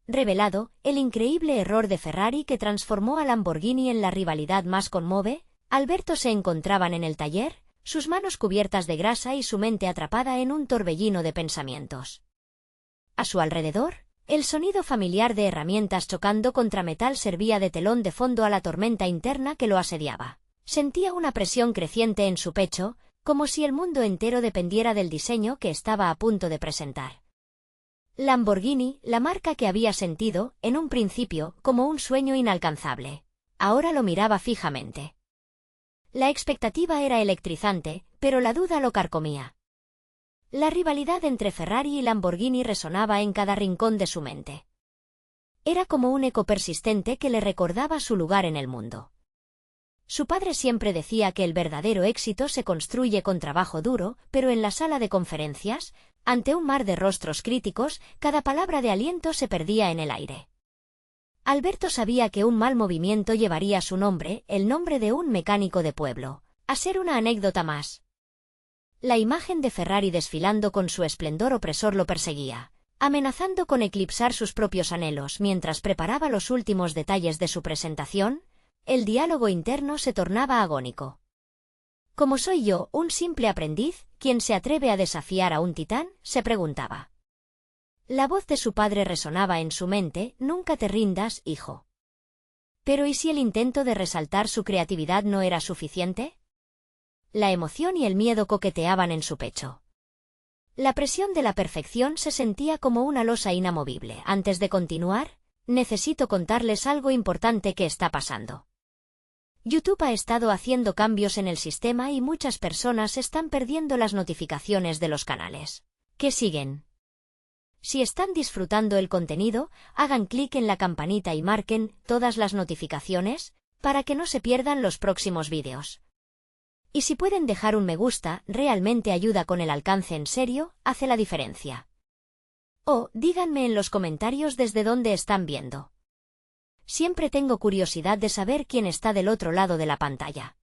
revelado, el increíble error de Ferrari que transformó a Lamborghini en la rivalidad más conmove, Alberto se encontraban en el taller, sus manos cubiertas de grasa y su mente atrapada en un torbellino de pensamientos. A su alrededor, el sonido familiar de herramientas chocando contra metal servía de telón de fondo a la tormenta interna que lo asediaba. Sentía una presión creciente en su pecho, como si el mundo entero dependiera del diseño que estaba a punto de presentar. Lamborghini, la marca que había sentido, en un principio, como un sueño inalcanzable. Ahora lo miraba fijamente. La expectativa era electrizante, pero la duda lo carcomía. La rivalidad entre Ferrari y Lamborghini resonaba en cada rincón de su mente. Era como un eco persistente que le recordaba su lugar en el mundo. Su padre siempre decía que el verdadero éxito se construye con trabajo duro, pero en la sala de conferencias, ante un mar de rostros críticos, cada palabra de aliento se perdía en el aire. Alberto sabía que un mal movimiento llevaría su nombre, el nombre de un mecánico de pueblo, a ser una anécdota más. La imagen de Ferrari desfilando con su esplendor opresor lo perseguía, amenazando con eclipsar sus propios anhelos mientras preparaba los últimos detalles de su presentación. El diálogo interno se tornaba agónico. ¿Cómo soy yo, un simple aprendiz, quien se atreve a desafiar a un titán?, se preguntaba. La voz de su padre resonaba en su mente: nunca te rindas, hijo. Pero ¿y si el intento de resaltar su creatividad no era suficiente? La emoción y el miedo coqueteaban en su pecho. La presión de la perfección se sentía como una losa inamovible. Antes de continuar, necesito contarles algo importante que está pasando. YouTube ha estado haciendo cambios en el sistema y muchas personas están perdiendo las notificaciones de los canales que siguen. Si están disfrutando el contenido, hagan clic en la campanita y marquen todas las notificaciones para que no se pierdan los próximos vídeos. Y si pueden dejar un me gusta, realmente ayuda con el alcance, en serio, hace la diferencia. O, díganme en los comentarios desde dónde están viendo. Siempre tengo curiosidad de saber quién está del otro lado de la pantalla.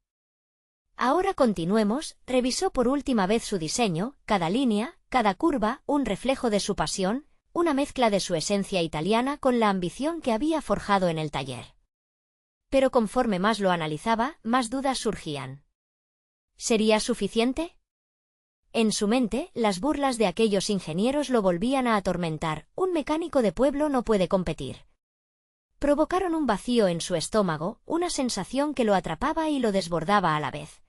Ahora continuemos. Revisó por última vez su diseño, cada línea, cada curva, un reflejo de su pasión, una mezcla de su esencia italiana con la ambición que había forjado en el taller. Pero conforme más lo analizaba, más dudas surgían. ¿Sería suficiente? En su mente, las burlas de aquellos ingenieros lo volvían a atormentar. Un mecánico de pueblo no puede competir. Provocaron un vacío en su estómago, una sensación que lo atrapaba y lo desbordaba a la vez.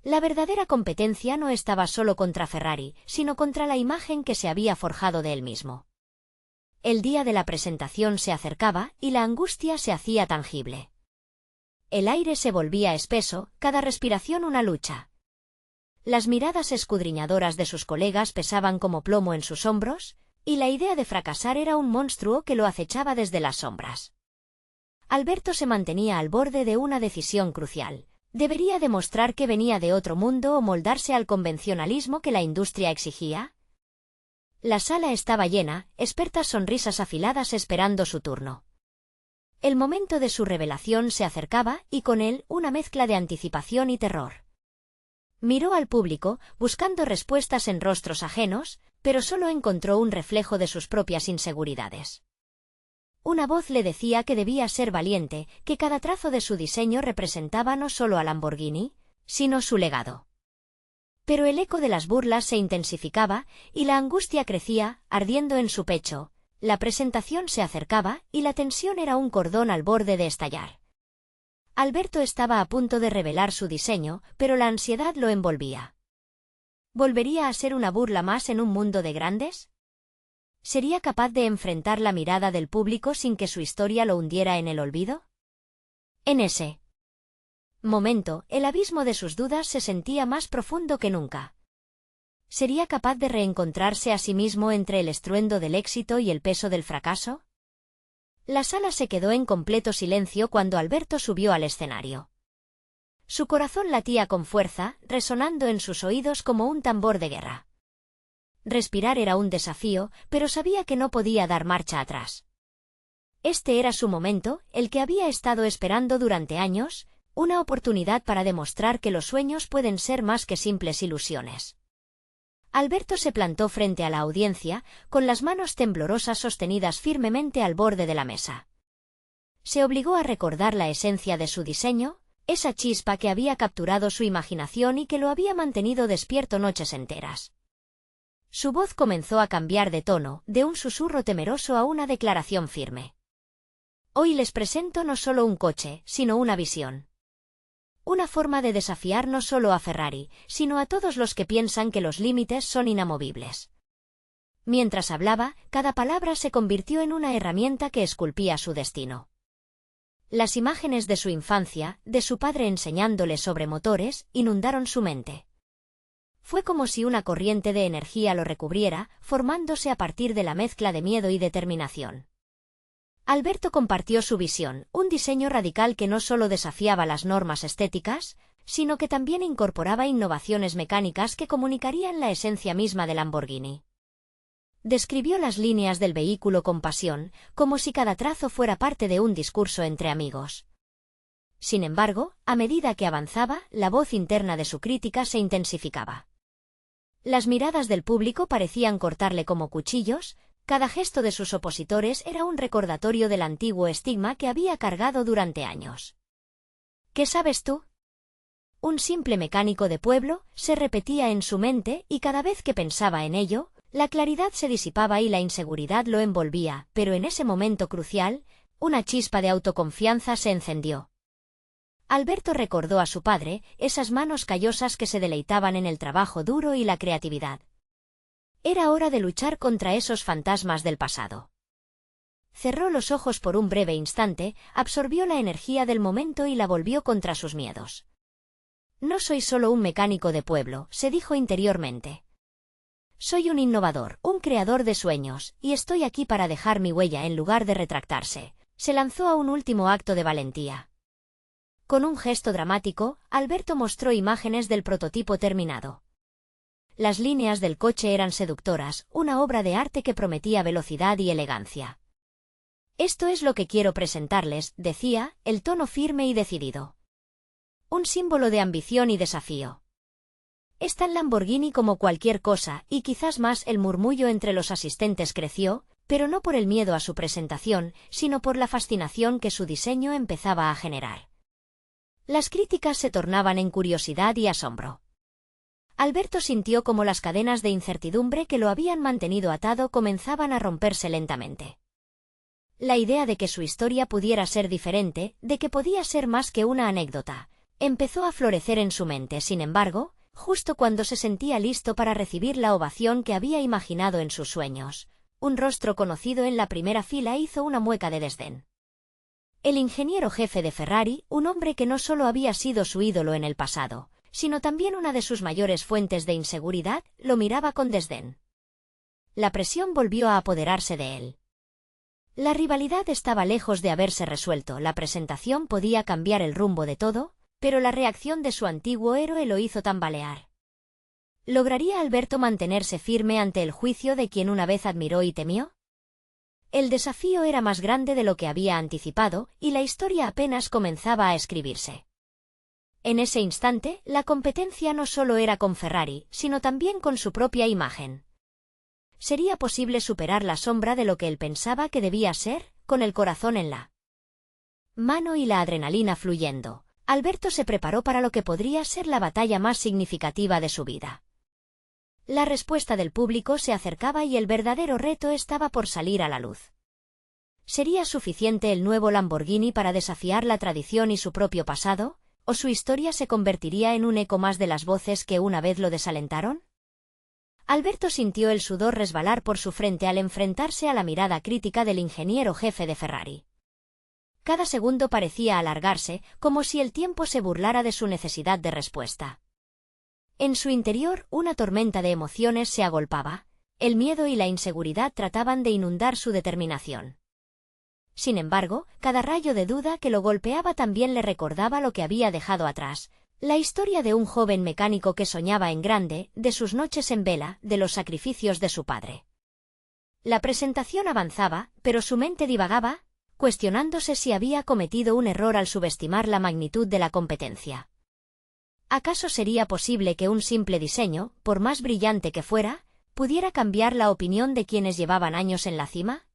La verdadera competencia no estaba solo contra Ferrari, sino contra la imagen que se había forjado de él mismo. El día de la presentación se acercaba y la angustia se hacía tangible. El aire se volvía espeso, cada respiración una lucha. Las miradas escudriñadoras de sus colegas pesaban como plomo en sus hombros, y la idea de fracasar era un monstruo que lo acechaba desde las sombras. Alberto se mantenía al borde de una decisión crucial. ¿Debería demostrar que venía de otro mundo o moldarse al convencionalismo que la industria exigía? La sala estaba llena, expertas sonrisas afiladas esperando su turno. El momento de su revelación se acercaba y con él una mezcla de anticipación y terror. Miró al público, buscando respuestas en rostros ajenos, pero solo encontró un reflejo de sus propias inseguridades. Una voz le decía que debía ser valiente, que cada trazo de su diseño representaba no solo a Lamborghini, sino su legado. Pero el eco de las burlas se intensificaba, y la angustia crecía, ardiendo en su pecho. La presentación se acercaba, y la tensión era un cordón al borde de estallar. Alberto estaba a punto de revelar su diseño, pero la ansiedad lo envolvía. ¿Volvería a ser una burla más en un mundo de grandes? ¿Sería capaz de enfrentar la mirada del público sin que su historia lo hundiera en el olvido? En ese momento, el abismo de sus dudas se sentía más profundo que nunca. ¿Sería capaz de reencontrarse a sí mismo entre el estruendo del éxito y el peso del fracaso? La sala se quedó en completo silencio cuando Alberto subió al escenario. Su corazón latía con fuerza, resonando en sus oídos como un tambor de guerra. Respirar era un desafío, pero sabía que no podía dar marcha atrás. Este era su momento, el que había estado esperando durante años, una oportunidad para demostrar que los sueños pueden ser más que simples ilusiones. Alberto se plantó frente a la audiencia, con las manos temblorosas sostenidas firmemente al borde de la mesa. Se obligó a recordar la esencia de su diseño, esa chispa que había capturado su imaginación y que lo había mantenido despierto noches enteras. Su voz comenzó a cambiar de tono, de un susurro temeroso a una declaración firme. Hoy les presento no solo un coche, sino una visión. Una forma de desafiar no solo a Ferrari, sino a todos los que piensan que los límites son inamovibles. Mientras hablaba, cada palabra se convirtió en una herramienta que esculpía su destino. Las imágenes de su infancia, de su padre enseñándole sobre motores, inundaron su mente. Fue como si una corriente de energía lo recubriera, formándose a partir de la mezcla de miedo y determinación. Alberto compartió su visión, un diseño radical que no solo desafiaba las normas estéticas, sino que también incorporaba innovaciones mecánicas que comunicarían la esencia misma de Lamborghini. Describió las líneas del vehículo con pasión, como si cada trazo fuera parte de un discurso entre amigos. Sin embargo, a medida que avanzaba, la voz interna de su crítica se intensificaba. Las miradas del público parecían cortarle como cuchillos, cada gesto de sus opositores era un recordatorio del antiguo estigma que había cargado durante años. ¿Qué sabes tú? Un simple mecánico de pueblo, se repetía en su mente y cada vez que pensaba en ello, la claridad se disipaba y la inseguridad lo envolvía, pero en ese momento crucial, una chispa de autoconfianza se encendió. Alberto recordó a su padre, esas manos callosas que se deleitaban en el trabajo duro y la creatividad. Era hora de luchar contra esos fantasmas del pasado. Cerró los ojos por un breve instante, absorbió la energía del momento y la volvió contra sus miedos. No soy solo un mecánico de pueblo, se dijo interiormente. Soy un innovador, un creador de sueños, y estoy aquí para dejar mi huella en lugar de retractarse. Se lanzó a un último acto de valentía. Con un gesto dramático, Alberto mostró imágenes del prototipo terminado. Las líneas del coche eran seductoras, una obra de arte que prometía velocidad y elegancia. Esto es lo que quiero presentarles, decía, el tono firme y decidido. Un símbolo de ambición y desafío. Es tan Lamborghini como cualquier cosa, y quizás más. El murmullo entre los asistentes creció, pero no por el miedo a su presentación, sino por la fascinación que su diseño empezaba a generar. Las críticas se tornaban en curiosidad y asombro. Alberto sintió como las cadenas de incertidumbre que lo habían mantenido atado comenzaban a romperse lentamente. La idea de que su historia pudiera ser diferente, de que podía ser más que una anécdota, empezó a florecer en su mente. Sin embargo, justo cuando se sentía listo para recibir la ovación que había imaginado en sus sueños, un rostro conocido en la primera fila hizo una mueca de desdén. El ingeniero jefe de Ferrari, un hombre que no solo había sido su ídolo en el pasado, sino también una de sus mayores fuentes de inseguridad, lo miraba con desdén. La presión volvió a apoderarse de él. La rivalidad estaba lejos de haberse resuelto, la presentación podía cambiar el rumbo de todo, pero la reacción de su antiguo héroe lo hizo tambalear. ¿Lograría Alberto mantenerse firme ante el juicio de quien una vez admiró y temió? El desafío era más grande de lo que había anticipado, y la historia apenas comenzaba a escribirse. En ese instante, la competencia no solo era con Ferrari, sino también con su propia imagen. ¿Sería posible superar la sombra de lo que él pensaba que debía ser, con el corazón en la mano y la adrenalina fluyendo? Alberto se preparó para lo que podría ser la batalla más significativa de su vida. La respuesta del público se acercaba y el verdadero reto estaba por salir a la luz. ¿Sería suficiente el nuevo Lamborghini para desafiar la tradición y su propio pasado, o su historia se convertiría en un eco más de las voces que una vez lo desalentaron? Alberto sintió el sudor resbalar por su frente al enfrentarse a la mirada crítica del ingeniero jefe de Ferrari. Cada segundo parecía alargarse, como si el tiempo se burlara de su necesidad de respuesta. En su interior, una tormenta de emociones se agolpaba. El miedo y la inseguridad trataban de inundar su determinación. Sin embargo, cada rayo de duda que lo golpeaba también le recordaba lo que había dejado atrás, la historia de un joven mecánico que soñaba en grande, de sus noches en vela, de los sacrificios de su padre. La presentación avanzaba, pero su mente divagaba, cuestionándose si había cometido un error al subestimar la magnitud de la competencia. ¿Acaso sería posible que un simple diseño, por más brillante que fuera, pudiera cambiar la opinión de quienes llevaban años en la cima?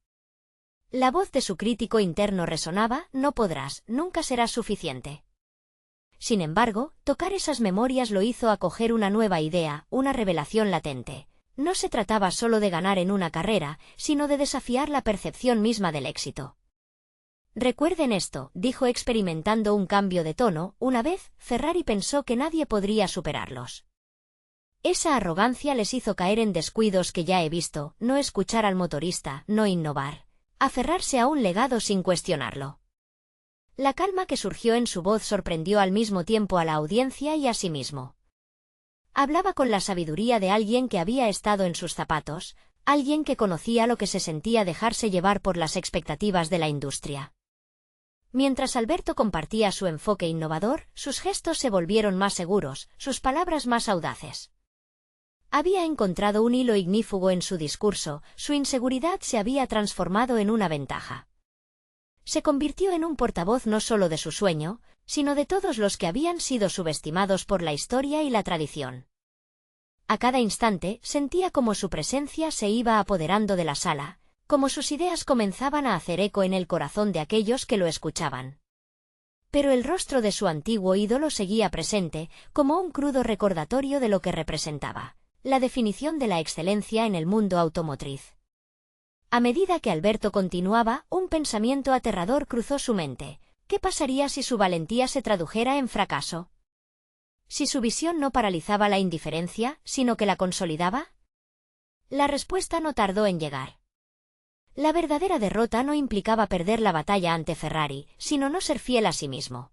La voz de su crítico interno resonaba: no podrás, nunca serás suficiente. Sin embargo, tocar esas memorias lo hizo acoger una nueva idea, una revelación latente. No se trataba solo de ganar en una carrera, sino de desafiar la percepción misma del éxito. Recuerden esto, dijo experimentando un cambio de tono: una vez, Ferrari pensó que nadie podría superarlos. Esa arrogancia les hizo caer en descuidos que ya he visto: no escuchar al motorista, no innovar, aferrarse a un legado sin cuestionarlo. La calma que surgió en su voz sorprendió al mismo tiempo a la audiencia y a sí mismo. Hablaba con la sabiduría de alguien que había estado en sus zapatos, alguien que conocía lo que se sentía dejarse llevar por las expectativas de la industria. Mientras Alberto compartía su enfoque innovador, sus gestos se volvieron más seguros, sus palabras más audaces. Había encontrado un hilo ignífugo en su discurso, su inseguridad se había transformado en una ventaja. Se convirtió en un portavoz no solo de su sueño, sino de todos los que habían sido subestimados por la historia y la tradición. A cada instante sentía como su presencia se iba apoderando de la sala, como sus ideas comenzaban a hacer eco en el corazón de aquellos que lo escuchaban. Pero el rostro de su antiguo ídolo seguía presente, como un crudo recordatorio de lo que representaba, la definición de la excelencia en el mundo automotriz. A medida que Alberto continuaba, un pensamiento aterrador cruzó su mente: ¿qué pasaría si su valentía se tradujera en fracaso? ¿Si su visión no paralizaba la indiferencia, sino que la consolidaba? La respuesta no tardó en llegar. La verdadera derrota no implicaba perder la batalla ante Ferrari, sino no ser fiel a sí mismo.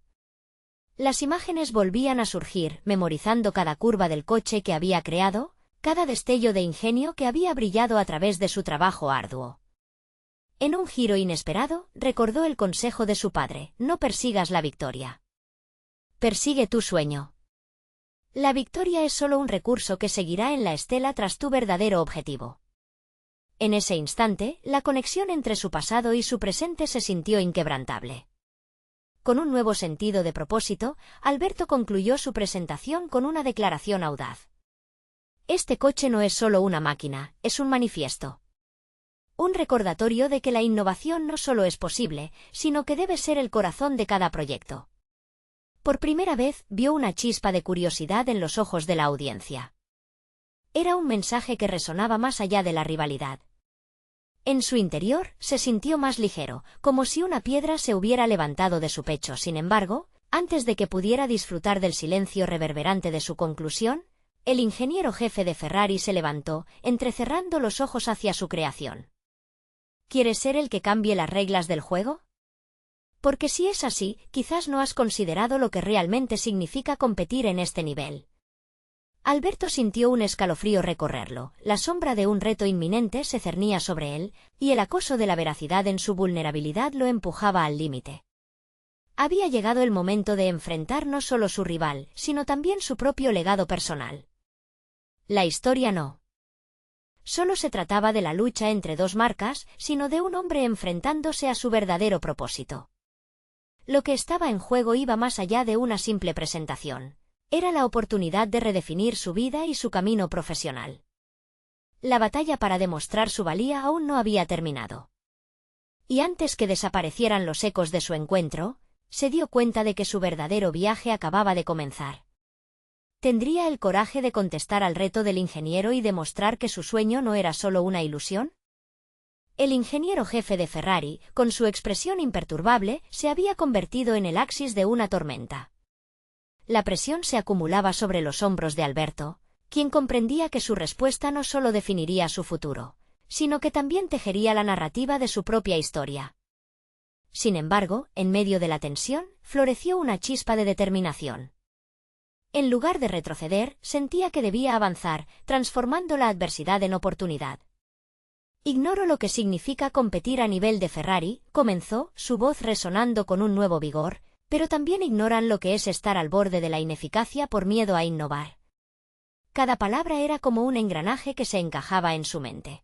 Las imágenes volvían a surgir, memorizando cada curva del coche que había creado, cada destello de ingenio que había brillado a través de su trabajo arduo. En un giro inesperado, recordó el consejo de su padre: no persigas la victoria. Persigue tu sueño. La victoria es solo un recurso que seguirá en la estela tras tu verdadero objetivo. En ese instante, la conexión entre su pasado y su presente se sintió inquebrantable. Con un nuevo sentido de propósito, Alberto concluyó su presentación con una declaración audaz. Este coche no es solo una máquina, es un manifiesto. Un recordatorio de que la innovación no solo es posible, sino que debe ser el corazón de cada proyecto. Por primera vez, vio una chispa de curiosidad en los ojos de la audiencia. Era un mensaje que resonaba más allá de la rivalidad. En su interior, se sintió más ligero, como si una piedra se hubiera levantado de su pecho. Sin embargo, antes de que pudiera disfrutar del silencio reverberante de su conclusión, el ingeniero jefe de Ferrari se levantó, entrecerrando los ojos hacia su creación. ¿Quieres ser el que cambie las reglas del juego? Porque si es así, quizás no has considerado lo que realmente significa competir en este nivel. Alberto sintió un escalofrío recorrerlo, la sombra de un reto inminente se cernía sobre él, y el acoso de la veracidad en su vulnerabilidad lo empujaba al límite. Había llegado el momento de enfrentar no solo su rival, sino también su propio legado personal. La historia no solo se trataba de la lucha entre dos marcas, sino de un hombre enfrentándose a su verdadero propósito. Lo que estaba en juego iba más allá de una simple presentación. Era la oportunidad de redefinir su vida y su camino profesional. La batalla para demostrar su valía aún no había terminado. Y antes que desaparecieran los ecos de su encuentro, se dio cuenta de que su verdadero viaje acababa de comenzar. ¿Tendría el coraje de contestar al reto del ingeniero y demostrar que su sueño no era solo una ilusión? El ingeniero jefe de Ferrari, con su expresión imperturbable, se había convertido en el axis de una tormenta. La presión se acumulaba sobre los hombros de Alberto, quien comprendía que su respuesta no solo definiría su futuro, sino que también tejería la narrativa de su propia historia. Sin embargo, en medio de la tensión, floreció una chispa de determinación. En lugar de retroceder, sentía que debía avanzar, transformando la adversidad en oportunidad. Ignoro lo que significa competir a nivel de Ferrari, comenzó, su voz resonando con un nuevo vigor, pero también ignoran lo que es estar al borde de la ineficacia por miedo a innovar. Cada palabra era como un engranaje que se encajaba en su mente.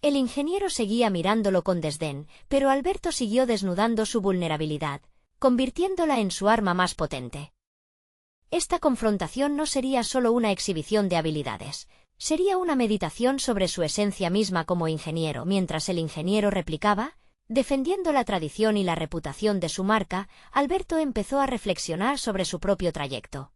El ingeniero seguía mirándolo con desdén, pero Alberto siguió desnudando su vulnerabilidad, convirtiéndola en su arma más potente. Esta confrontación no sería solo una exhibición de habilidades, sería una meditación sobre su esencia misma como ingeniero. Mientras el ingeniero replicaba, defendiendo la tradición y la reputación de su marca, Alberto empezó a reflexionar sobre su propio trayecto.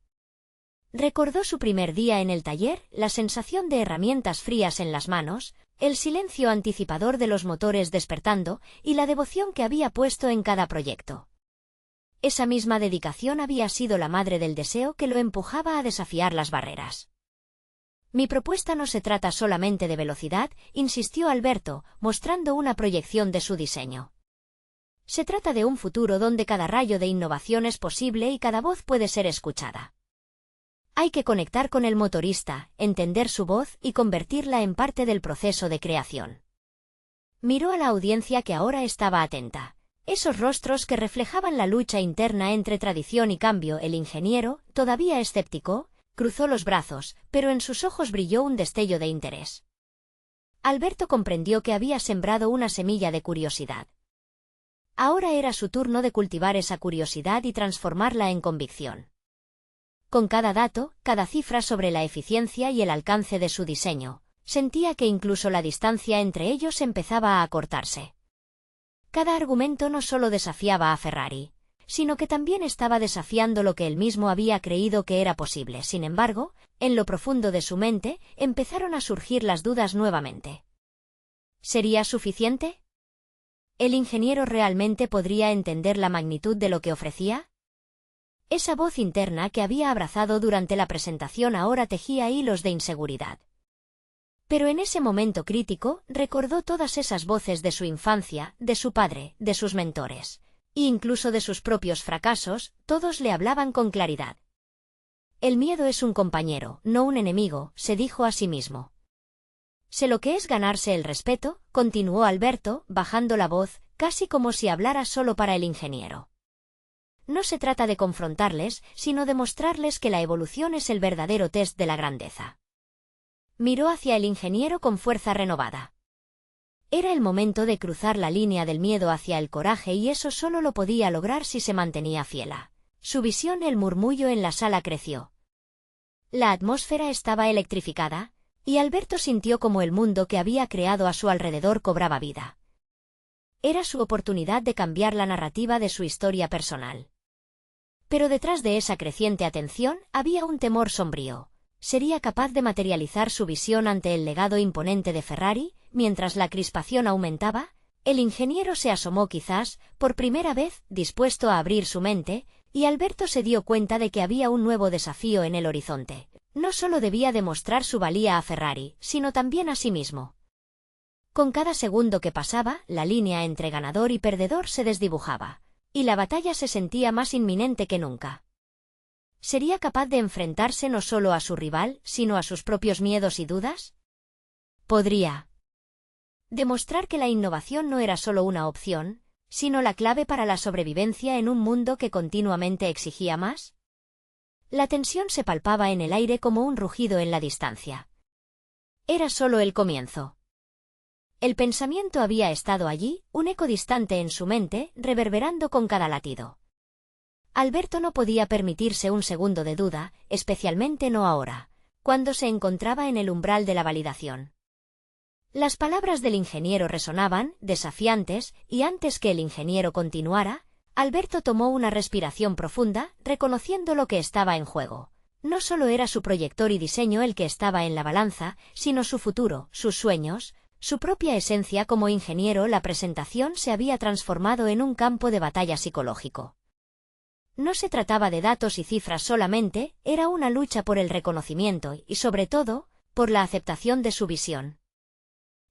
Recordó su primer día en el taller, la sensación de herramientas frías en las manos, el silencio anticipador de los motores despertando y la devoción que había puesto en cada proyecto. Esa misma dedicación había sido la madre del deseo que lo empujaba a desafiar las barreras. Mi propuesta no se trata solamente de velocidad, insistió Alberto, mostrando una proyección de su diseño. Se trata de un futuro donde cada rayo de innovación es posible y cada voz puede ser escuchada. Hay que conectar con el motorista, entender su voz y convertirla en parte del proceso de creación. Miró a la audiencia que ahora estaba atenta. Esos rostros que reflejaban la lucha interna entre tradición y cambio. El ingeniero, todavía escéptico, cruzó los brazos, pero en sus ojos brilló un destello de interés. Alberto comprendió que había sembrado una semilla de curiosidad. Ahora era su turno de cultivar esa curiosidad y transformarla en convicción. Con cada dato, cada cifra sobre la eficiencia y el alcance de su diseño, sentía que incluso la distancia entre ellos empezaba a acortarse. Cada argumento no solo desafiaba a Ferrari, sino que también estaba desafiando lo que él mismo había creído que era posible. Sin embargo, en lo profundo de su mente, empezaron a surgir las dudas nuevamente. ¿Sería suficiente? ¿El ingeniero realmente podría entender la magnitud de lo que ofrecía? Esa voz interna que había abrazado durante la presentación ahora tejía hilos de inseguridad. Pero en ese momento crítico, recordó todas esas voces de su infancia, de su padre, de sus mentores, e incluso de sus propios fracasos. Todos le hablaban con claridad. El miedo es un compañero, no un enemigo, se dijo a sí mismo. Sé lo que es ganarse el respeto, continuó Alberto, bajando la voz, casi como si hablara solo para el ingeniero. No se trata de confrontarles, sino de mostrarles que la evolución es el verdadero test de la grandeza. Miró hacia el ingeniero con fuerza renovada. Era el momento de cruzar la línea del miedo hacia el coraje y eso solo lo podía lograr si se mantenía fiel a su visión. El murmullo en la sala creció. La atmósfera estaba electrificada, y Alberto sintió como el mundo que había creado a su alrededor cobraba vida. Era su oportunidad de cambiar la narrativa de su historia personal. Pero detrás de esa creciente atención había un temor sombrío. ¿Sería capaz de materializar su visión ante el legado imponente de Ferrari? Mientras la crispación aumentaba, el ingeniero se asomó quizás, por primera vez, dispuesto a abrir su mente, y Alberto se dio cuenta de que había un nuevo desafío en el horizonte. No solo debía demostrar su valía a Ferrari, sino también a sí mismo. Con cada segundo que pasaba, la línea entre ganador y perdedor se desdibujaba, y la batalla se sentía más inminente que nunca. ¿Sería capaz de enfrentarse no solo a su rival, sino a sus propios miedos y dudas? Podría demostrar que la innovación no era solo una opción, sino la clave para la sobrevivencia en un mundo que continuamente exigía más. La tensión se palpaba en el aire como un rugido en la distancia. Era solo el comienzo. El pensamiento había estado allí, un eco distante en su mente, reverberando con cada latido. Alberto no podía permitirse un segundo de duda, especialmente no ahora, cuando se encontraba en el umbral de la validación. Las palabras del ingeniero resonaban, desafiantes, y antes que el ingeniero continuara, Alberto tomó una respiración profunda, reconociendo lo que estaba en juego. No solo era su proyector y diseño el que estaba en la balanza, sino su futuro, sus sueños, su propia esencia como ingeniero. La presentación se había transformado en un campo de batalla psicológico. No se trataba de datos y cifras solamente, era una lucha por el reconocimiento y, sobre todo, por la aceptación de su visión.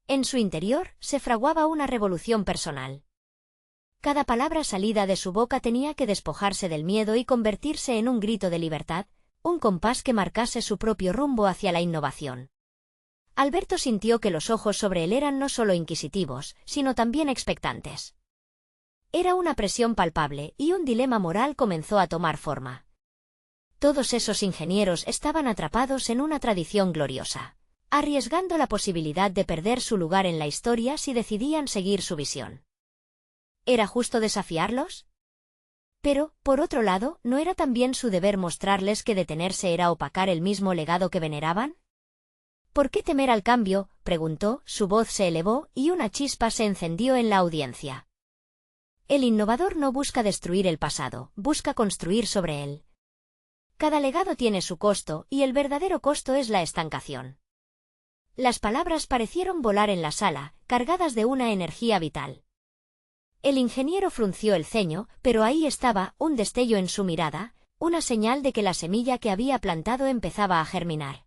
En su interior, se fraguaba una revolución personal. Cada palabra salida de su boca tenía que despojarse del miedo y convertirse en un grito de libertad, un compás que marcase su propio rumbo hacia la innovación. Alberto sintió que los ojos sobre él eran no solo inquisitivos, sino también expectantes. Era una presión palpable, y un dilema moral comenzó a tomar forma. Todos esos ingenieros estaban atrapados en una tradición gloriosa, arriesgando la posibilidad de perder su lugar en la historia si decidían seguir su visión. ¿Era justo desafiarlos? Pero, por otro lado, ¿no era también su deber mostrarles que detenerse era opacar el mismo legado que veneraban? ¿Por qué temer al cambio?, preguntó, su voz se elevó y una chispa se encendió en la audiencia. El innovador no busca destruir el pasado, busca construir sobre él. Cada legado tiene su costo, y el verdadero costo es la estancación. Las palabras parecieron volar en la sala, cargadas de una energía vital. El ingeniero frunció el ceño, pero ahí estaba, un destello en su mirada, una señal de que la semilla que había plantado empezaba a germinar.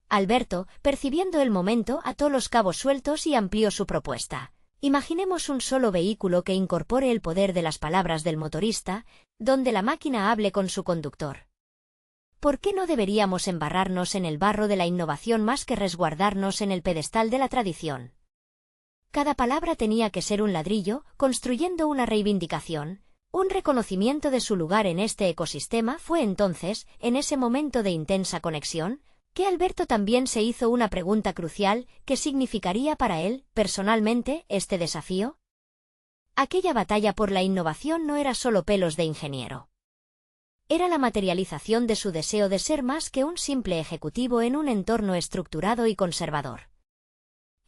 Alberto, percibiendo el momento, ató los cabos sueltos y amplió su propuesta. Imaginemos un solo vehículo que incorpore el poder de las palabras del motorista, donde la máquina hable con su conductor. ¿Por qué no deberíamos embarrarnos en el barro de la innovación más que resguardarnos en el pedestal de la tradición? Cada palabra tenía que ser un ladrillo, construyendo una reivindicación, un reconocimiento de su lugar en este ecosistema. Fue entonces, en ese momento de intensa conexión, que Alberto también se hizo una pregunta crucial: ¿qué significaría para él, personalmente, este desafío? Aquella batalla por la innovación no era solo pelos de ingeniero. Era la materialización de su deseo de ser más que un simple ejecutivo en un entorno estructurado y conservador.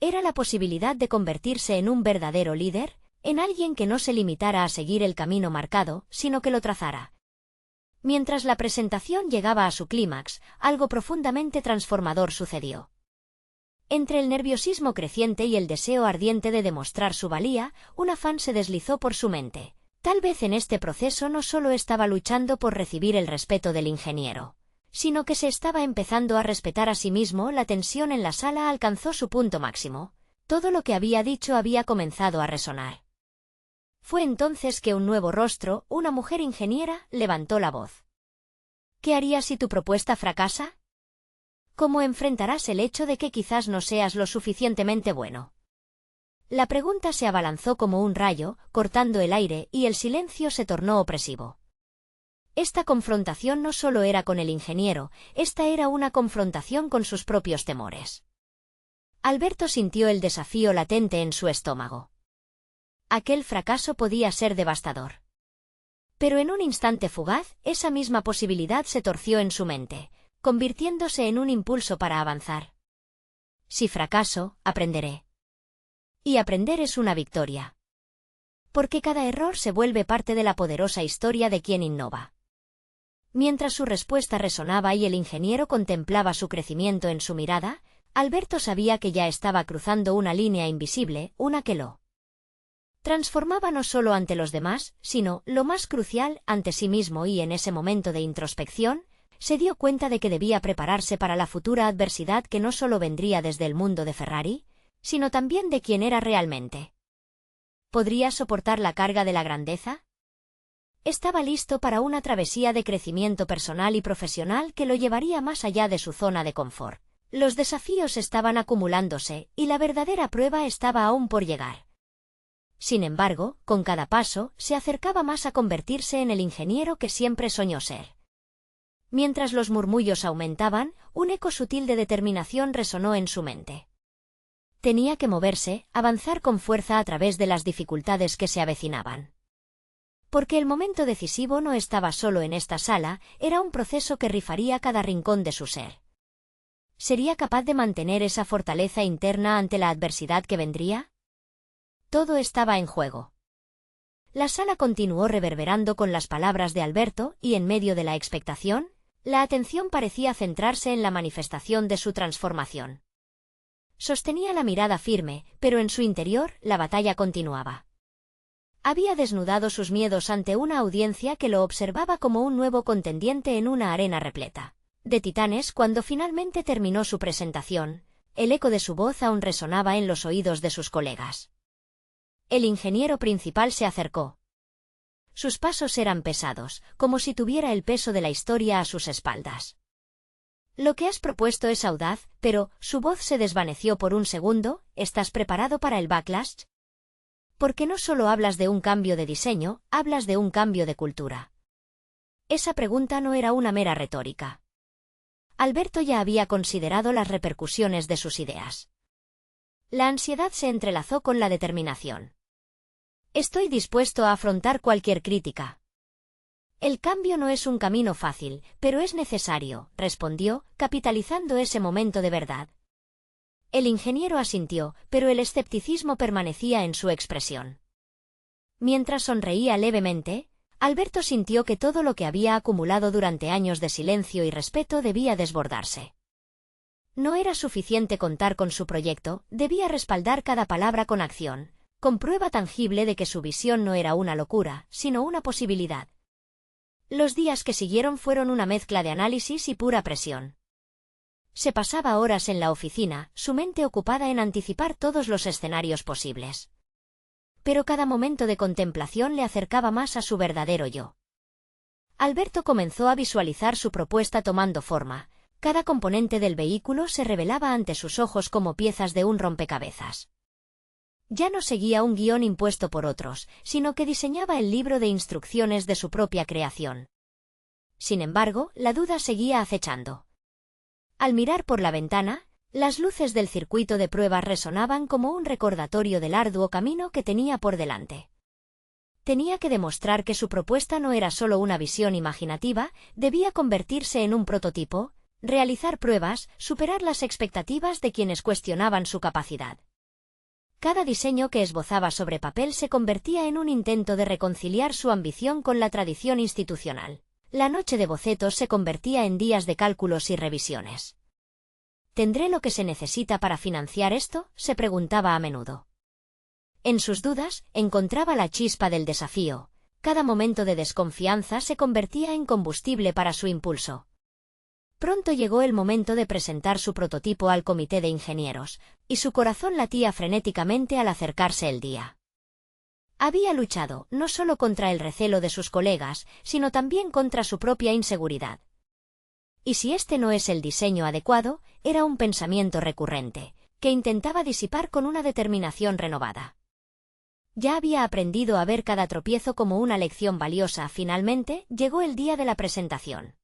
Era la posibilidad de convertirse en un verdadero líder, en alguien que no se limitara a seguir el camino marcado, sino que lo trazara. Mientras la presentación llegaba a su clímax, algo profundamente transformador sucedió. Entre el nerviosismo creciente y el deseo ardiente de demostrar su valía, un afán se deslizó por su mente. Tal vez en este proceso no solo estaba luchando por recibir el respeto del ingeniero, sino que se estaba empezando a respetar a sí mismo. La tensión en la sala alcanzó su punto máximo. Todo lo que había dicho había comenzado a resonar. Fue entonces que un nuevo rostro, una mujer ingeniera, levantó la voz. ¿Qué harías si tu propuesta fracasa? ¿Cómo enfrentarás el hecho de que quizás no seas lo suficientemente bueno? La pregunta se abalanzó como un rayo, cortando el aire, y el silencio se tornó opresivo. Esta confrontación no solo era con el ingeniero, esta era una confrontación con sus propios temores. Alberto sintió el desafío latente en su estómago. Aquel fracaso podía ser devastador. Pero en un instante fugaz, esa misma posibilidad se torció en su mente, convirtiéndose en un impulso para avanzar. Si fracaso, aprenderé. Y aprender es una victoria. Porque cada error se vuelve parte de la poderosa historia de quien innova. Mientras su respuesta resonaba y el ingeniero contemplaba su crecimiento en su mirada, Alberto sabía que ya estaba cruzando una línea invisible, una que lo transformaba no solo ante los demás, sino, lo más crucial, ante sí mismo. Y en ese momento de introspección, se dio cuenta de que debía prepararse para la futura adversidad que no solo vendría desde el mundo de Ferrari, sino también de quien era realmente. ¿Podría soportar la carga de la grandeza? Estaba listo para una travesía de crecimiento personal y profesional que lo llevaría más allá de su zona de confort. Los desafíos estaban acumulándose, y la verdadera prueba estaba aún por llegar. Sin embargo, con cada paso, se acercaba más a convertirse en el ingeniero que siempre soñó ser. Mientras los murmullos aumentaban, un eco sutil de determinación resonó en su mente. Tenía que moverse, avanzar con fuerza a través de las dificultades que se avecinaban. Porque el momento decisivo no estaba solo en esta sala, era un proceso que rifaría cada rincón de su ser. ¿Sería capaz de mantener esa fortaleza interna ante la adversidad que vendría? Todo estaba en juego. La sala continuó reverberando con las palabras de Alberto, y en medio de la expectación, la atención parecía centrarse en la manifestación de su transformación. Sostenía la mirada firme, pero en su interior, la batalla continuaba. Había desnudado sus miedos ante una audiencia que lo observaba como un nuevo contendiente en una arena repleta de titanes. Cuando finalmente terminó su presentación, el eco de su voz aún resonaba en los oídos de sus colegas. El ingeniero principal se acercó. Sus pasos eran pesados, como si tuviera el peso de la historia a sus espaldas. Lo que has propuesto es audaz, pero, su voz se desvaneció por un segundo. ¿Estás preparado para el backlash? Porque no solo hablas de un cambio de diseño, hablas de un cambio de cultura. Esa pregunta no era una mera retórica. Alberto ya había considerado las repercusiones de sus ideas. La ansiedad se entrelazó con la determinación. Estoy dispuesto a afrontar cualquier crítica. El cambio no es un camino fácil, pero es necesario, respondió, capitalizando ese momento de verdad. El ingeniero asintió, pero el escepticismo permanecía en su expresión. Mientras sonreía levemente, Alberto sintió que todo lo que había acumulado durante años de silencio y respeto debía desbordarse. No era suficiente contar con su proyecto, debía respaldar cada palabra con acción, con prueba tangible de que su visión no era una locura, sino una posibilidad. Los días que siguieron fueron una mezcla de análisis y pura presión. Se pasaba horas en la oficina, su mente ocupada en anticipar todos los escenarios posibles. Pero cada momento de contemplación le acercaba más a su verdadero yo. Alberto comenzó a visualizar su propuesta tomando forma. Cada componente del vehículo se revelaba ante sus ojos como piezas de un rompecabezas. Ya no seguía un guión impuesto por otros, sino que diseñaba el libro de instrucciones de su propia creación. Sin embargo, la duda seguía acechando. Al mirar por la ventana, las luces del circuito de pruebas resonaban como un recordatorio del arduo camino que tenía por delante. Tenía que demostrar que su propuesta no era solo una visión imaginativa, debía convertirse en un prototipo, realizar pruebas, superar las expectativas de quienes cuestionaban su capacidad. Cada diseño que esbozaba sobre papel se convertía en un intento de reconciliar su ambición con la tradición institucional. La noche de bocetos se convertía en días de cálculos y revisiones. ¿Tendré lo que se necesita para financiar esto?, se preguntaba a menudo. En sus dudas, encontraba la chispa del desafío. Cada momento de desconfianza se convertía en combustible para su impulso. Pronto llegó el momento de presentar su prototipo al comité de ingenieros, y su corazón latía frenéticamente al acercarse el día. Había luchado, no solo contra el recelo de sus colegas, sino también contra su propia inseguridad. Y si este no es el diseño adecuado, era un pensamiento recurrente, que intentaba disipar con una determinación renovada. Ya había aprendido a ver cada tropiezo como una lección valiosa. Finalmente, llegó el día de la presentación.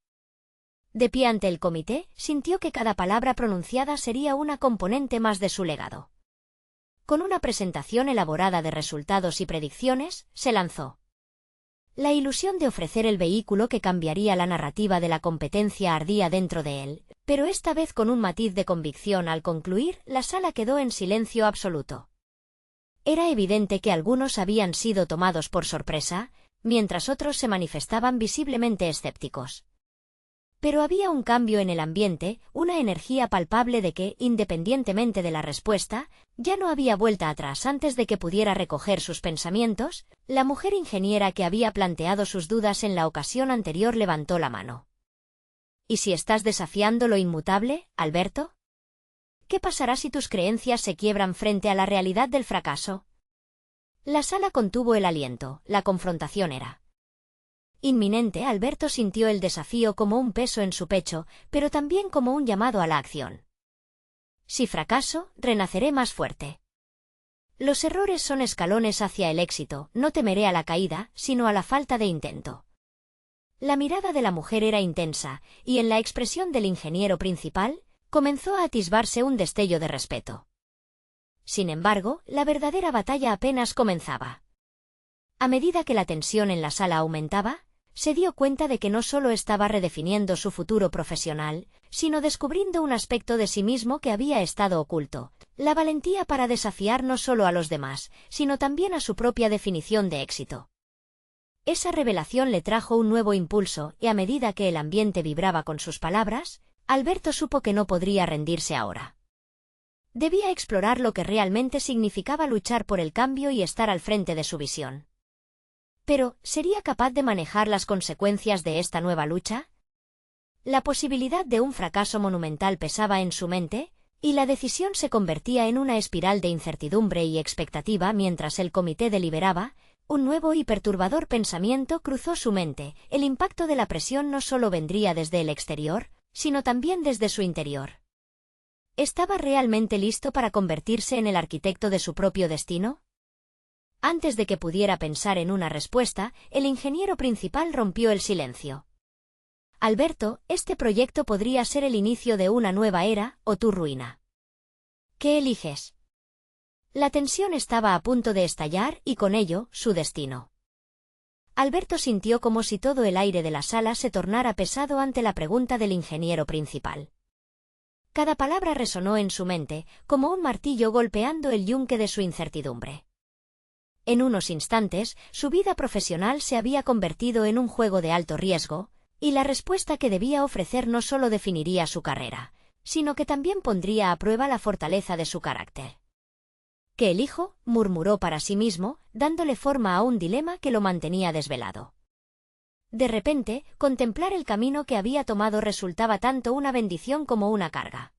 De pie ante el comité, sintió que cada palabra pronunciada sería una componente más de su legado. Con una presentación elaborada de resultados y predicciones, se lanzó. La ilusión de ofrecer el vehículo que cambiaría la narrativa de la competencia ardía dentro de él, pero esta vez con un matiz de convicción. Al concluir, la sala quedó en silencio absoluto. Era evidente que algunos habían sido tomados por sorpresa, mientras otros se manifestaban visiblemente escépticos. Pero había un cambio en el ambiente, una energía palpable de que, independientemente de la respuesta, ya no había vuelta atrás. Antes de que pudiera recoger sus pensamientos, la mujer ingeniera que había planteado sus dudas en la ocasión anterior levantó la mano. ¿Y si estás desafiando lo inmutable, Alberto? ¿Qué pasará si tus creencias se quiebran frente a la realidad del fracaso? La sala contuvo el aliento, la confrontación era inminente. Alberto sintió el desafío como un peso en su pecho, pero también como un llamado a la acción. Si fracaso, renaceré más fuerte. Los errores son escalones hacia el éxito, no temeré a la caída, sino a la falta de intento. La mirada de la mujer era intensa, y en la expresión del ingeniero principal, comenzó a atisbarse un destello de respeto. Sin embargo, la verdadera batalla apenas comenzaba. A medida que la tensión en la sala aumentaba, se dio cuenta de que no solo estaba redefiniendo su futuro profesional, sino descubriendo un aspecto de sí mismo que había estado oculto, la valentía para desafiar no solo a los demás, sino también a su propia definición de éxito. Esa revelación le trajo un nuevo impulso, y a medida que el ambiente vibraba con sus palabras, Alberto supo que no podría rendirse ahora. Debía explorar lo que realmente significaba luchar por el cambio y estar al frente de su visión. Pero, ¿sería capaz de manejar las consecuencias de esta nueva lucha? La posibilidad de un fracaso monumental pesaba en su mente, y la decisión se convertía en una espiral de incertidumbre y expectativa. Mientras el comité deliberaba, un nuevo y perturbador pensamiento cruzó su mente: el impacto de la presión no solo vendría desde el exterior, sino también desde su interior. ¿Estaba realmente listo para convertirse en el arquitecto de su propio destino? Antes de que pudiera pensar en una respuesta, el ingeniero principal rompió el silencio. Alberto, este proyecto podría ser el inicio de una nueva era, o tu ruina. ¿Qué eliges? La tensión estaba a punto de estallar y con ello, su destino. Alberto sintió como si todo el aire de la sala se tornara pesado ante la pregunta del ingeniero principal. Cada palabra resonó en su mente, como un martillo golpeando el yunque de su incertidumbre. En unos instantes, su vida profesional se había convertido en un juego de alto riesgo, y la respuesta que debía ofrecer no solo definiría su carrera, sino que también pondría a prueba la fortaleza de su carácter. ¿Qué elijo?, murmuró para sí mismo, dándole forma a un dilema que lo mantenía desvelado. De repente, contemplar el camino que había tomado resultaba tanto una bendición como una carga.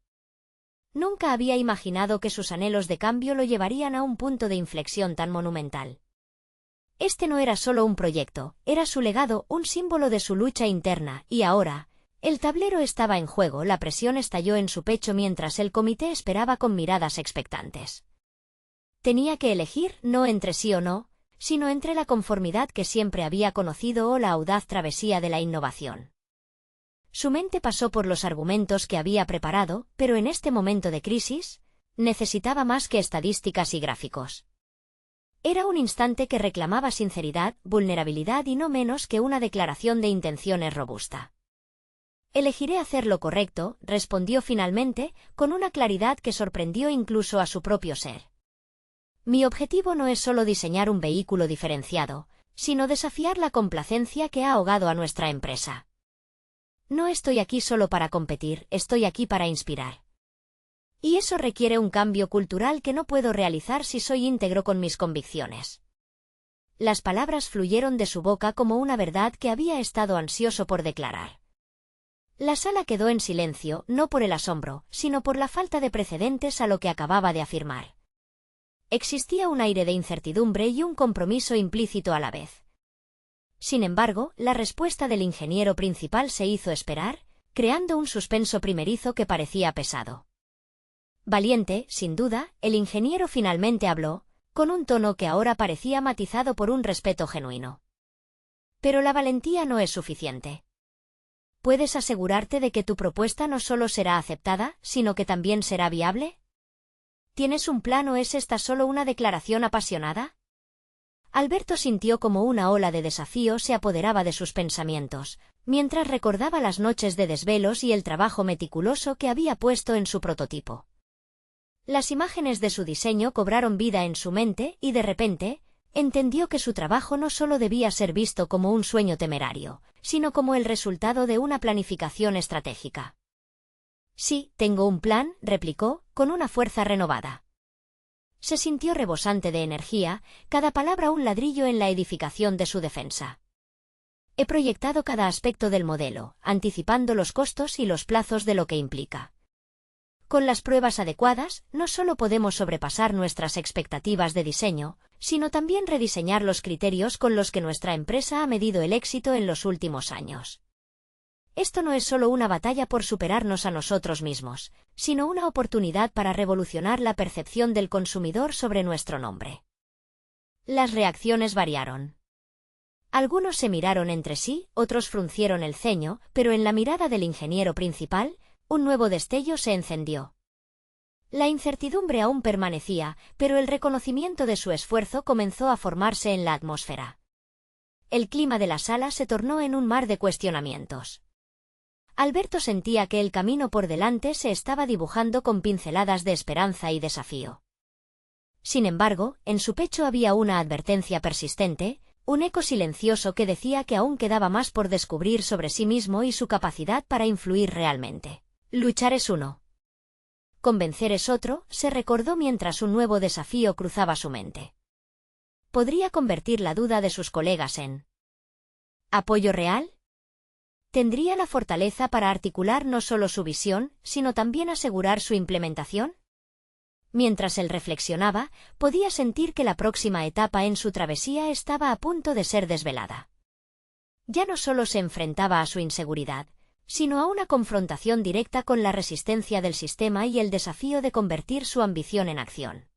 Nunca había imaginado que sus anhelos de cambio lo llevarían a un punto de inflexión tan monumental. Este no era solo un proyecto, era su legado, un símbolo de su lucha interna, y ahora, el tablero estaba en juego. La presión estalló en su pecho mientras el comité esperaba con miradas expectantes. Tenía que elegir, no entre sí o no, sino entre la conformidad que siempre había conocido o la audaz travesía de la innovación. Su mente pasó por los argumentos que había preparado, pero en este momento de crisis, necesitaba más que estadísticas y gráficos. Era un instante que reclamaba sinceridad, vulnerabilidad y no menos que una declaración de intenciones robusta. Elegiré hacer lo correcto, respondió finalmente, con una claridad que sorprendió incluso a su propio ser. Mi objetivo no es solo diseñar un vehículo diferenciado, sino desafiar la complacencia que ha ahogado a nuestra empresa. No estoy aquí solo para competir, estoy aquí para inspirar. Y eso requiere un cambio cultural que no puedo realizar si soy íntegro con mis convicciones. Las palabras fluyeron de su boca como una verdad que había estado ansioso por declarar. La sala quedó en silencio, no por el asombro, sino por la falta de precedentes a lo que acababa de afirmar. Existía un aire de incertidumbre y un compromiso implícito a la vez. Sin embargo, la respuesta del ingeniero principal se hizo esperar, creando un suspenso primerizo que parecía pesado. Valiente, sin duda, el ingeniero finalmente habló, con un tono que ahora parecía matizado por un respeto genuino. Pero la valentía no es suficiente. ¿Puedes asegurarte de que tu propuesta no solo será aceptada, sino que también será viable? ¿Tienes un plan o es esta solo una declaración apasionada? Alberto sintió como una ola de desafío se apoderaba de sus pensamientos, mientras recordaba las noches de desvelos y el trabajo meticuloso que había puesto en su prototipo. Las imágenes de su diseño cobraron vida en su mente y de repente, entendió que su trabajo no solo debía ser visto como un sueño temerario, sino como el resultado de una planificación estratégica. Sí, tengo un plan, replicó, con una fuerza renovada. Se sintió rebosante de energía, cada palabra un ladrillo en la edificación de su defensa. He proyectado cada aspecto del modelo, anticipando los costos y los plazos de lo que implica. Con las pruebas adecuadas, no solo podemos sobrepasar nuestras expectativas de diseño, sino también rediseñar los criterios con los que nuestra empresa ha medido el éxito en los últimos años. Esto no es solo una batalla por superarnos a nosotros mismos, sino una oportunidad para revolucionar la percepción del consumidor sobre nuestro nombre. Las reacciones variaron. Algunos se miraron entre sí, otros fruncieron el ceño, pero en la mirada del ingeniero principal, un nuevo destello se encendió. La incertidumbre aún permanecía, pero el reconocimiento de su esfuerzo comenzó a formarse en la atmósfera. El clima de la sala se tornó en un mar de cuestionamientos. Alberto sentía que el camino por delante se estaba dibujando con pinceladas de esperanza y desafío. Sin embargo, en su pecho había una advertencia persistente, un eco silencioso que decía que aún quedaba más por descubrir sobre sí mismo y su capacidad para influir realmente. Luchar es uno. Convencer es otro, se recordó mientras un nuevo desafío cruzaba su mente. Podría convertir la duda de sus colegas en ¿apoyo real? ¿Tendría la fortaleza para articular no solo su visión, sino también asegurar su implementación? Mientras él reflexionaba, podía sentir que la próxima etapa en su travesía estaba a punto de ser desvelada. Ya no solo se enfrentaba a su inseguridad, sino a una confrontación directa con la resistencia del sistema y el desafío de convertir su ambición en acción.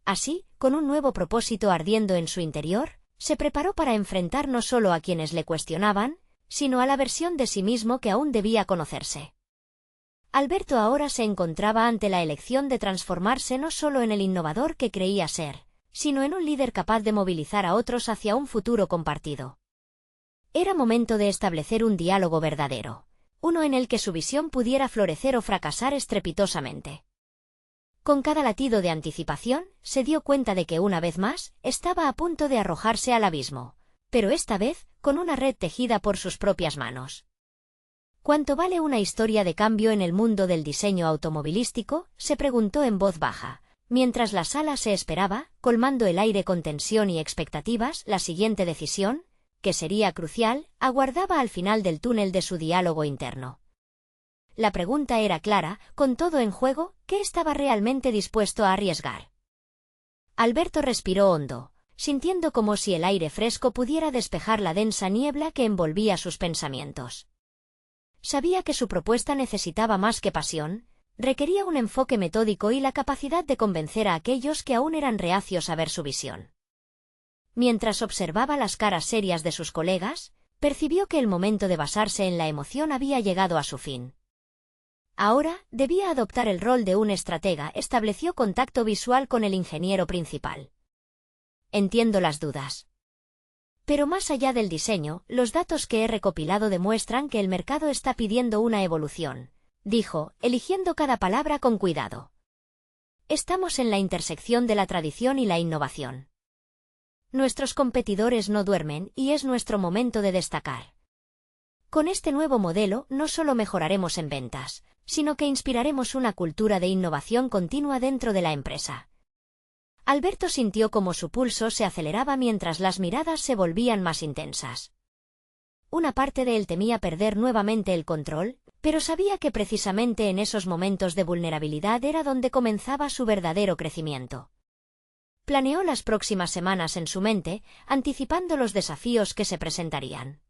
Así, con un nuevo propósito ardiendo en su interior, se preparó para enfrentar no solo a quienes le cuestionaban, sino a la versión de sí mismo que aún debía conocerse. Alberto ahora se encontraba ante la elección de transformarse no solo en el innovador que creía ser, sino en un líder capaz de movilizar a otros hacia un futuro compartido. Era momento de establecer un diálogo verdadero, uno en el que su visión pudiera florecer o fracasar estrepitosamente. Con cada latido de anticipación, se dio cuenta de que una vez más, estaba a punto de arrojarse al abismo, pero esta vez, con una red tejida por sus propias manos. ¿Cuánto vale una historia de cambio en el mundo del diseño automovilístico?, se preguntó en voz baja, mientras la sala se esperaba, colmando el aire con tensión y expectativas. La siguiente decisión, que sería crucial, aguardaba al final del túnel de su diálogo interno. La pregunta era clara: con todo en juego, ¿qué estaba realmente dispuesto a arriesgar? Alberto respiró hondo, sintiendo como si el aire fresco pudiera despejar la densa niebla que envolvía sus pensamientos. Sabía que su propuesta necesitaba más que pasión, requería un enfoque metódico y la capacidad de convencer a aquellos que aún eran reacios a ver su visión. Mientras observaba las caras serias de sus colegas, percibió que el momento de basarse en la emoción había llegado a su fin. Ahora, debía adoptar el rol de un estratega. Estableció contacto visual con el ingeniero principal. Entiendo las dudas. Pero más allá del diseño, los datos que he recopilado demuestran que el mercado está pidiendo una evolución, dijo, eligiendo cada palabra con cuidado. Estamos en la intersección de la tradición y la innovación. Nuestros competidores no duermen y es nuestro momento de destacar. Con este nuevo modelo no solo mejoraremos en ventas, sino que inspiraremos una cultura de innovación continua dentro de la empresa. Alberto sintió como su pulso se aceleraba mientras las miradas se volvían más intensas. Una parte de él temía perder nuevamente el control, pero sabía que precisamente en esos momentos de vulnerabilidad era donde comenzaba su verdadero crecimiento. Planeó las próximas semanas en su mente, anticipando los desafíos que se presentarían.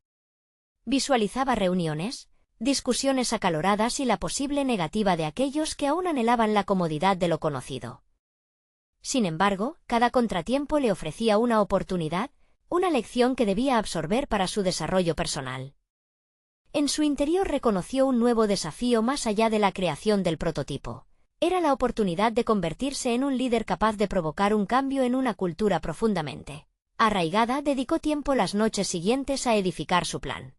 Visualizaba reuniones, discusiones acaloradas y la posible negativa de aquellos que aún anhelaban la comodidad de lo conocido. Sin embargo, cada contratiempo le ofrecía una oportunidad, una lección que debía absorber para su desarrollo personal. En su interior reconoció un nuevo desafío más allá de la creación del prototipo. Era la oportunidad de convertirse en un líder capaz de provocar un cambio en una cultura profundamente arraigada. Dedicó tiempo las noches siguientes a edificar su plan.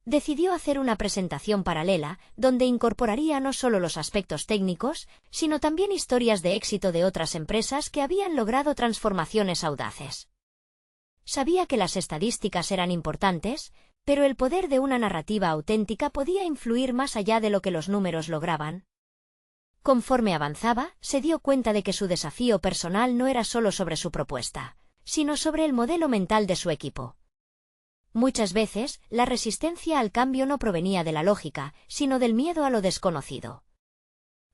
Decidió hacer una presentación paralela, donde incorporaría no solo los aspectos técnicos, sino también historias de éxito de otras empresas que habían logrado transformaciones audaces. Sabía que las estadísticas eran importantes, pero el poder de una narrativa auténtica podía influir más allá de lo que los números lograban. Conforme avanzaba, se dio cuenta de que su desafío personal no era solo sobre su propuesta, sino sobre el modelo mental de su equipo. Muchas veces, la resistencia al cambio no provenía de la lógica, sino del miedo a lo desconocido.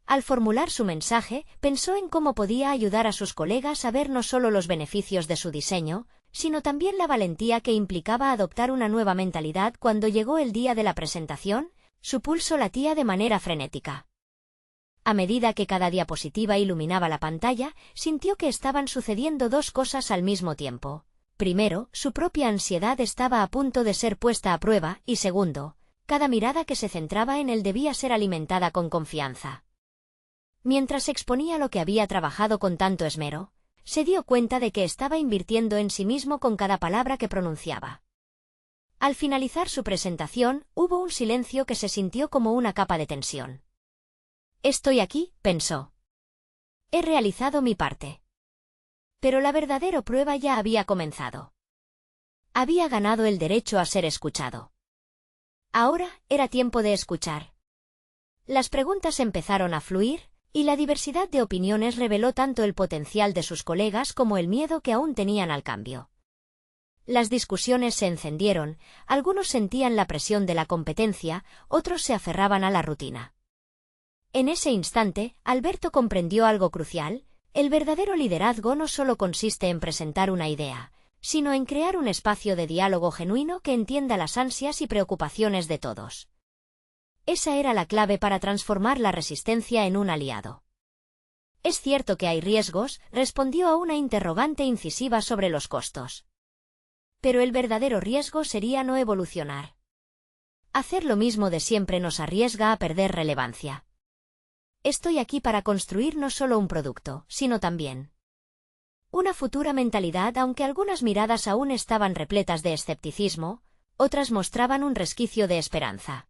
Al formular su mensaje, pensó en cómo podía ayudar a sus colegas a ver no solo los beneficios de su diseño, sino también la valentía que implicaba adoptar una nueva mentalidad. Cuando llegó el día de la presentación, su pulso latía de manera frenética. A medida que cada diapositiva iluminaba la pantalla, sintió que estaban sucediendo dos cosas al mismo tiempo. Primero, su propia ansiedad estaba a punto de ser puesta a prueba, y segundo, cada mirada que se centraba en él debía ser alimentada con confianza. Mientras exponía lo que había trabajado con tanto esmero, se dio cuenta de que estaba invirtiendo en sí mismo con cada palabra que pronunciaba. Al finalizar su presentación, hubo un silencio que se sintió como una capa de tensión. Estoy aquí, pensó. He realizado mi parte. Pero la verdadera prueba ya había comenzado. Había ganado el derecho a ser escuchado. Ahora era tiempo de escuchar. Las preguntas empezaron a fluir, y la diversidad de opiniones reveló tanto el potencial de sus colegas como el miedo que aún tenían al cambio. Las discusiones se encendieron, algunos sentían la presión de la competencia, otros se aferraban a la rutina. En ese instante, Alberto comprendió algo crucial: el verdadero liderazgo no solo consiste en presentar una idea, sino en crear un espacio de diálogo genuino que entienda las ansias y preocupaciones de todos. Esa era la clave para transformar la resistencia en un aliado. Es cierto que hay riesgos, respondió a una interrogante incisiva sobre los costos. Pero el verdadero riesgo sería no evolucionar. Hacer lo mismo de siempre nos arriesga a perder relevancia. Estoy aquí para construir no solo un producto, sino también Una futura mentalidad, aunque algunas miradas aún estaban repletas de escepticismo, otras mostraban un resquicio de esperanza.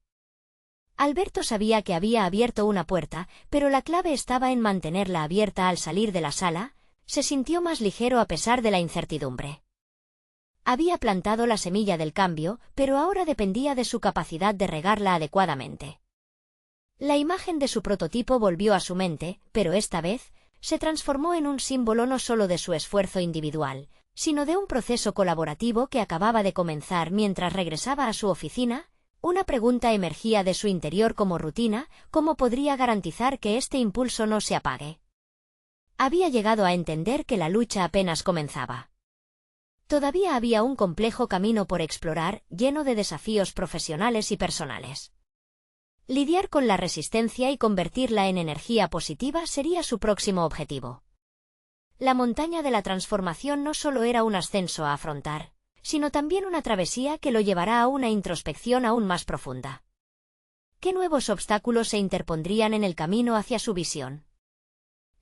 Alberto sabía que había abierto una puerta, pero la clave estaba en mantenerla abierta al salir de la sala. Se sintió más ligero a pesar de la incertidumbre. Había plantado la semilla del cambio, pero ahora dependía de su capacidad de regarla adecuadamente. La imagen de su prototipo volvió a su mente, pero esta vez se transformó en un símbolo no solo de su esfuerzo individual, sino de un proceso colaborativo que acababa de comenzar. Mientras regresaba a su oficina, una pregunta emergía de su interior como rutina: ¿cómo podría garantizar que este impulso no se apague? Había llegado a entender que la lucha apenas comenzaba. Todavía había un complejo camino por explorar, lleno de desafíos profesionales y personales. Lidiar con la resistencia y convertirla en energía positiva sería su próximo objetivo. La montaña de la transformación no solo era un ascenso a afrontar, sino también una travesía que lo llevará a una introspección aún más profunda. ¿Qué nuevos obstáculos se interpondrían en el camino hacia su visión?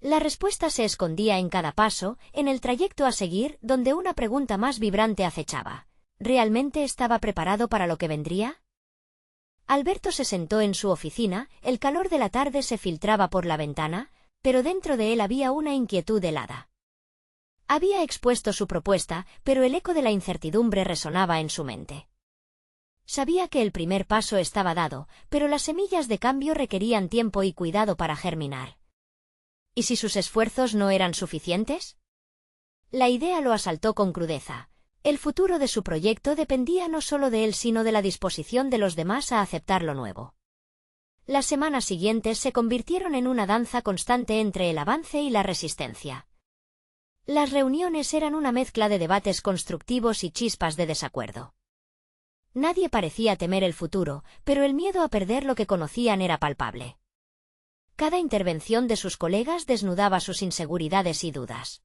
La respuesta se escondía en cada paso, en el trayecto a seguir, donde una pregunta más vibrante acechaba. ¿Realmente estaba preparado para lo que vendría? Alberto se sentó en su oficina, el calor de la tarde se filtraba por la ventana, pero dentro de él había una inquietud helada. Había expuesto su propuesta, pero el eco de la incertidumbre resonaba en su mente. Sabía que el primer paso estaba dado, pero las semillas de cambio requerían tiempo y cuidado para germinar. ¿Y si sus esfuerzos no eran suficientes? La idea lo asaltó con crudeza. El futuro de su proyecto dependía no solo de él sino de la disposición de los demás a aceptar lo nuevo. Las semanas siguientes se convirtieron en una danza constante entre el avance y la resistencia. Las reuniones eran una mezcla de debates constructivos y chispas de desacuerdo. Nadie parecía temer el futuro, pero el miedo a perder lo que conocían era palpable. Cada intervención de sus colegas desnudaba sus inseguridades y dudas.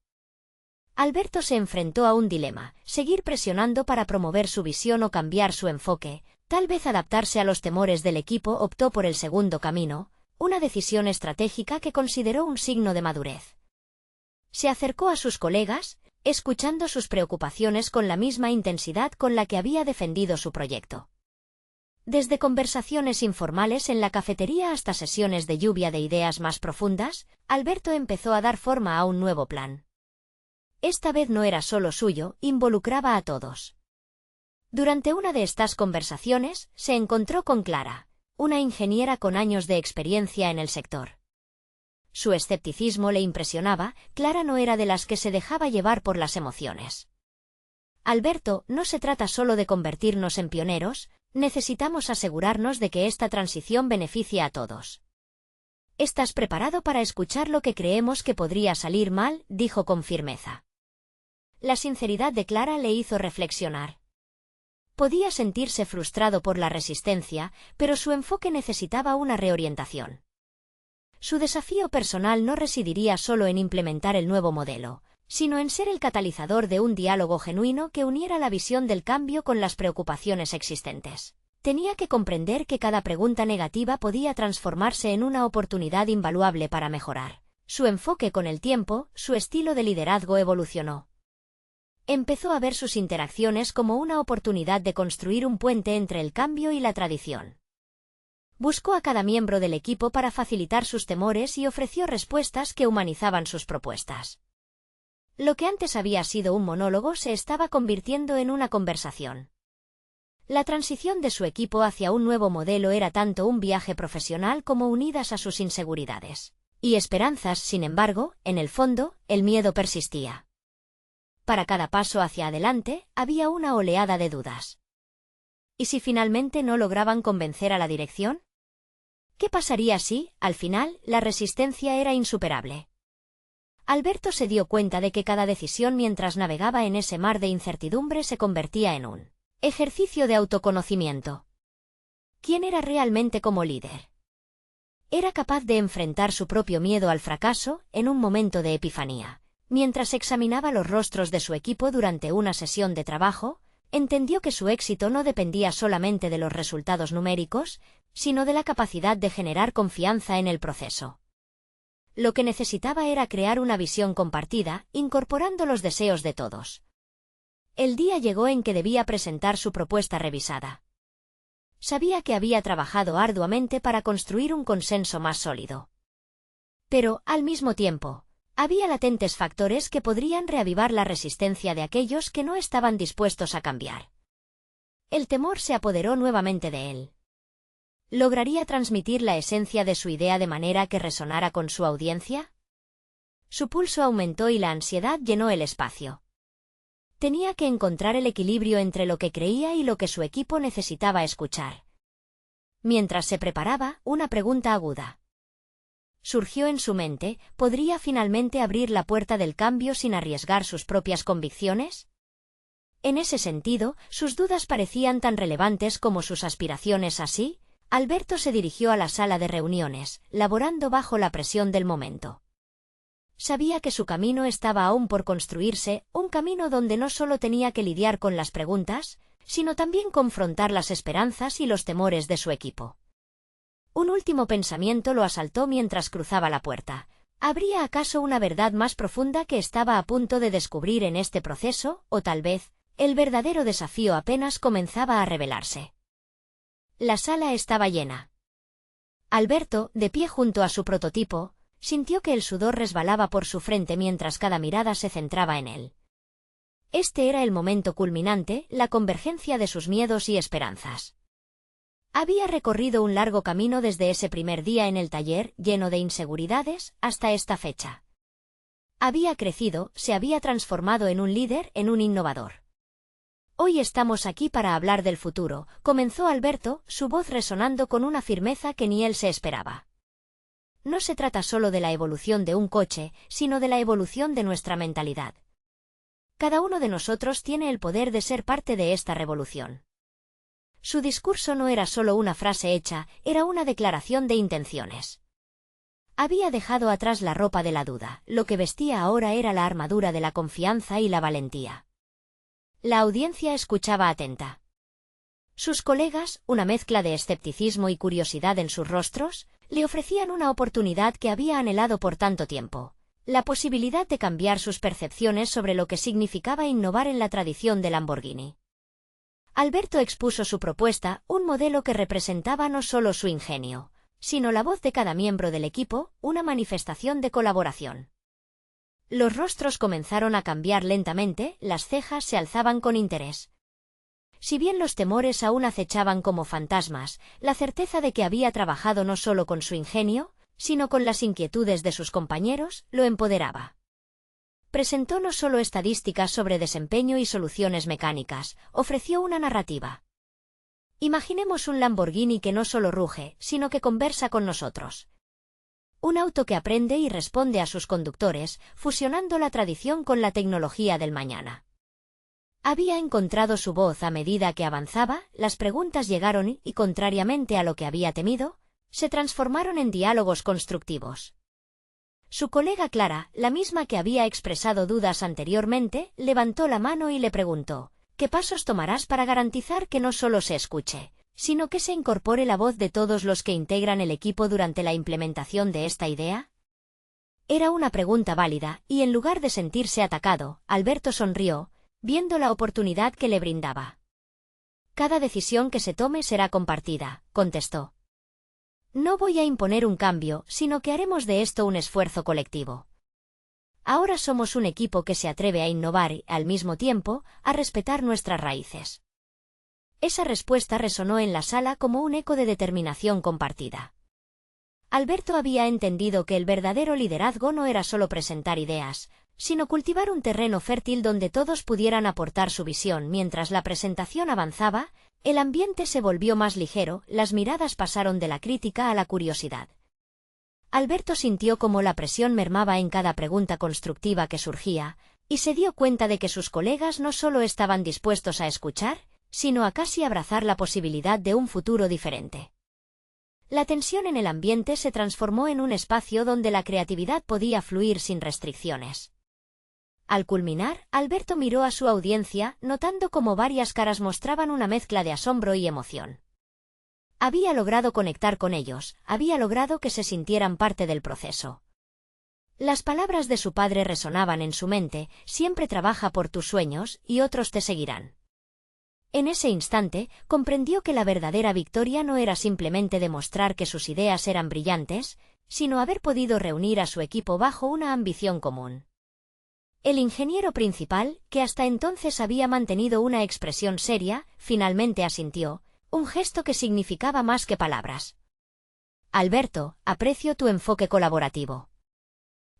Alberto se enfrentó a un dilema: seguir presionando para promover su visión o cambiar su enfoque. Tal vez adaptarse a los temores del equipo. Optó por el segundo camino, una decisión estratégica que consideró un signo de madurez. Se acercó a sus colegas, escuchando sus preocupaciones con la misma intensidad con la que había defendido su proyecto. Desde conversaciones informales en la cafetería hasta sesiones de lluvia de ideas más profundas, Alberto empezó a dar forma a un nuevo plan. Esta vez no era solo suyo, involucraba a todos. Durante una de estas conversaciones, se encontró con Clara, una ingeniera con años de experiencia en el sector. Su escepticismo le impresionaba. Clara no era de las que se dejaba llevar por las emociones. Alberto, no se trata solo de convertirnos en pioneros, necesitamos asegurarnos de que esta transición beneficie a todos. ¿Estás preparado para escuchar lo que creemos que podría salir mal?, dijo con firmeza. La sinceridad de Clara le hizo reflexionar. Podía sentirse frustrado por la resistencia, pero su enfoque necesitaba una reorientación. Su desafío personal no residiría solo en implementar el nuevo modelo, sino en ser el catalizador de un diálogo genuino que uniera la visión del cambio con las preocupaciones existentes. Tenía que comprender que cada pregunta negativa podía transformarse en una oportunidad invaluable para mejorar. Su enfoque con el tiempo, su estilo de liderazgo evolucionó. Empezó a ver sus interacciones como una oportunidad de construir un puente entre el cambio y la tradición. Buscó a cada miembro del equipo para facilitar sus temores y ofreció respuestas que humanizaban sus propuestas. Lo que antes había sido un monólogo se estaba convirtiendo en una conversación. La transición de su equipo hacia un nuevo modelo era tanto un viaje profesional como unidas a sus inseguridades y esperanzas. Sin embargo, en el fondo, el miedo persistía. Para cada paso hacia adelante, había una oleada de dudas. ¿Y si finalmente no lograban convencer a la dirección? ¿Qué pasaría si, al final, la resistencia era insuperable? Alberto se dio cuenta de que cada decisión mientras navegaba en ese mar de incertidumbre se convertía en un ejercicio de autoconocimiento. ¿Quién era realmente como líder? Era capaz de enfrentar su propio miedo al fracaso en un momento de epifanía. Mientras examinaba los rostros de su equipo durante una sesión de trabajo, entendió que su éxito no dependía solamente de los resultados numéricos, sino de la capacidad de generar confianza en el proceso. Lo que necesitaba era crear una visión compartida, incorporando los deseos de todos. El día llegó en que debía presentar su propuesta revisada. Sabía que había trabajado arduamente para construir un consenso más sólido. Pero, al mismo tiempo, había latentes factores que podrían reavivar la resistencia de aquellos que no estaban dispuestos a cambiar. El temor se apoderó nuevamente de él. ¿Lograría transmitir la esencia de su idea de manera que resonara con su audiencia? Su pulso aumentó y la ansiedad llenó el espacio. Tenía que encontrar el equilibrio entre lo que creía y lo que su equipo necesitaba escuchar. Mientras se preparaba, una pregunta aguda surgió en su mente: ¿podría finalmente abrir la puerta del cambio sin arriesgar sus propias convicciones? En ese sentido, sus dudas parecían tan relevantes como sus aspiraciones. Así, Alberto se dirigió a la sala de reuniones, laborando bajo la presión del momento. Sabía que su camino estaba aún por construirse, un camino donde no solo tenía que lidiar con las preguntas, sino también confrontar las esperanzas y los temores de su equipo. Un último pensamiento lo asaltó mientras cruzaba la puerta. ¿Habría acaso una verdad más profunda que estaba a punto de descubrir en este proceso, o tal vez, el verdadero desafío apenas comenzaba a revelarse? La sala estaba llena. Alberto, de pie junto a su prototipo, sintió que el sudor resbalaba por su frente mientras cada mirada se centraba en él. Este era el momento culminante, la convergencia de sus miedos y esperanzas. Había recorrido un largo camino desde ese primer día en el taller, lleno de inseguridades, hasta esta fecha. Había crecido, se había transformado en un líder, en un innovador. Hoy estamos aquí para hablar del futuro, comenzó Alberto, su voz resonando con una firmeza que ni él se esperaba. No se trata solo de la evolución de un coche, sino de la evolución de nuestra mentalidad. Cada uno de nosotros tiene el poder de ser parte de esta revolución. Su discurso no era solo una frase hecha, era una declaración de intenciones. Había dejado atrás la ropa de la duda, lo que vestía ahora era la armadura de la confianza y la valentía. La audiencia escuchaba atenta. Sus colegas, una mezcla de escepticismo y curiosidad en sus rostros, le ofrecían una oportunidad que había anhelado por tanto tiempo: la posibilidad de cambiar sus percepciones sobre lo que significaba innovar en la tradición de Lamborghini. Alberto expuso su propuesta, un modelo que representaba no solo su ingenio, sino la voz de cada miembro del equipo, una manifestación de colaboración. Los rostros comenzaron a cambiar lentamente, las cejas se alzaban con interés. Si bien los temores aún acechaban como fantasmas, la certeza de que había trabajado no solo con su ingenio, sino con las inquietudes de sus compañeros, lo empoderaba. Presentó no solo estadísticas sobre desempeño y soluciones mecánicas, ofreció una narrativa. Imaginemos un Lamborghini que no solo ruge, sino que conversa con nosotros. Un auto que aprende y responde a sus conductores, fusionando la tradición con la tecnología del mañana. Había encontrado su voz a medida que avanzaba, las preguntas llegaron y, contrariamente a lo que había temido, se transformaron en diálogos constructivos. Su colega Clara, la misma que había expresado dudas anteriormente, levantó la mano y le preguntó: ¿qué pasos tomarás para garantizar que no solo se escuche, sino que se incorpore la voz de todos los que integran el equipo durante la implementación de esta idea? Era una pregunta válida, y en lugar de sentirse atacado, Alberto sonrió, viendo la oportunidad que le brindaba. Cada decisión que se tome será compartida, contestó. No voy a imponer un cambio, sino que haremos de esto un esfuerzo colectivo. Ahora somos un equipo que se atreve a innovar y, al mismo tiempo, a respetar nuestras raíces. Esa respuesta resonó en la sala como un eco de determinación compartida. Alberto había entendido que el verdadero liderazgo no era solo presentar ideas, sino cultivar un terreno fértil donde todos pudieran aportar su visión. Mientras la presentación avanzaba, el ambiente se volvió más ligero, las miradas pasaron de la crítica a la curiosidad. Alberto sintió cómo la presión mermaba en cada pregunta constructiva que surgía, y se dio cuenta de que sus colegas no solo estaban dispuestos a escuchar, sino a casi abrazar la posibilidad de un futuro diferente. La tensión en el ambiente se transformó en un espacio donde la creatividad podía fluir sin restricciones. Al culminar, Alberto miró a su audiencia, notando cómo varias caras mostraban una mezcla de asombro y emoción. Había logrado conectar con ellos, había logrado que se sintieran parte del proceso. Las palabras de su padre resonaban en su mente: siempre trabaja por tus sueños y otros te seguirán. En ese instante, comprendió que la verdadera victoria no era simplemente demostrar que sus ideas eran brillantes, sino haber podido reunir a su equipo bajo una ambición común. El ingeniero principal, que hasta entonces había mantenido una expresión seria, finalmente asintió, un gesto que significaba más que palabras. Alberto, aprecio tu enfoque colaborativo.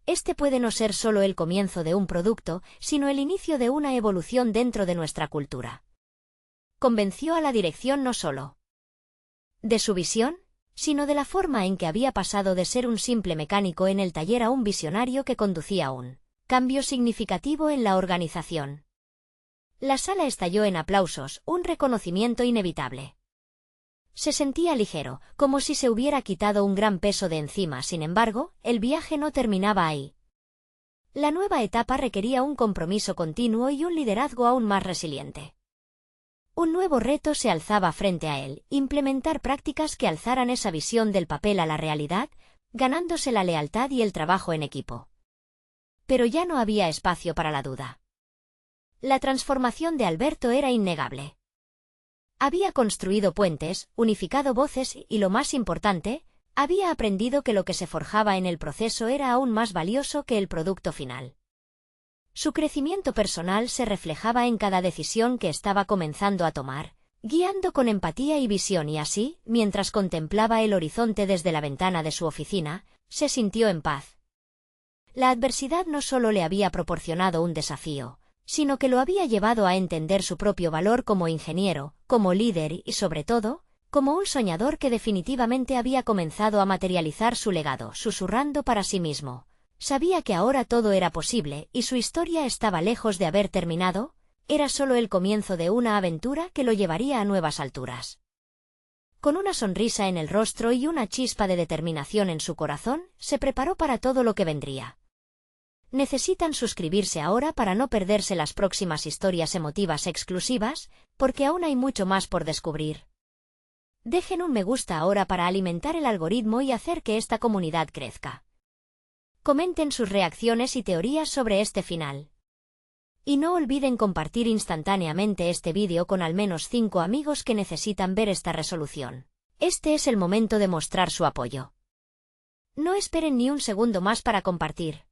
Este puede no ser solo el comienzo de un producto, sino el inicio de una evolución dentro de nuestra cultura. Convenció a la dirección no solo de su visión, sino de la forma en que había pasado de ser un simple mecánico en el taller a un visionario que conducía un cambio significativo en la organización. La sala estalló en aplausos, un reconocimiento inevitable. Se sentía ligero, como si se hubiera quitado un gran peso de encima. Sin embargo, el viaje no terminaba ahí. La nueva etapa requería un compromiso continuo y un liderazgo aún más resiliente. Un nuevo reto se alzaba frente a él: implementar prácticas que alzaran esa visión del papel a la realidad, ganándose la lealtad y el trabajo en equipo. Pero ya no había espacio para la duda. La transformación de Alberto era innegable. Había construido puentes, unificado voces y, lo más importante, había aprendido que lo que se forjaba en el proceso era aún más valioso que el producto final. Su crecimiento personal se reflejaba en cada decisión que estaba comenzando a tomar, guiando con empatía y visión, y así, mientras contemplaba el horizonte desde la ventana de su oficina, se sintió en paz. La adversidad no solo le había proporcionado un desafío, sino que lo había llevado a entender su propio valor como ingeniero, como líder y, sobre todo, como un soñador que definitivamente había comenzado a materializar su legado. Susurrando para sí mismo, sabía que ahora todo era posible y su historia estaba lejos de haber terminado, era solo el comienzo de una aventura que lo llevaría a nuevas alturas. Con una sonrisa en el rostro y una chispa de determinación en su corazón, se preparó para todo lo que vendría. Necesitan suscribirse ahora para no perderse las próximas historias emotivas exclusivas, porque aún hay mucho más por descubrir. Dejen un me gusta ahora para alimentar el algoritmo y hacer que esta comunidad crezca. Comenten sus reacciones y teorías sobre este final. Y no olviden compartir instantáneamente este vídeo con al menos 5 amigos que necesitan ver esta resolución. Este es el momento de mostrar su apoyo. No esperen ni un segundo más para compartir.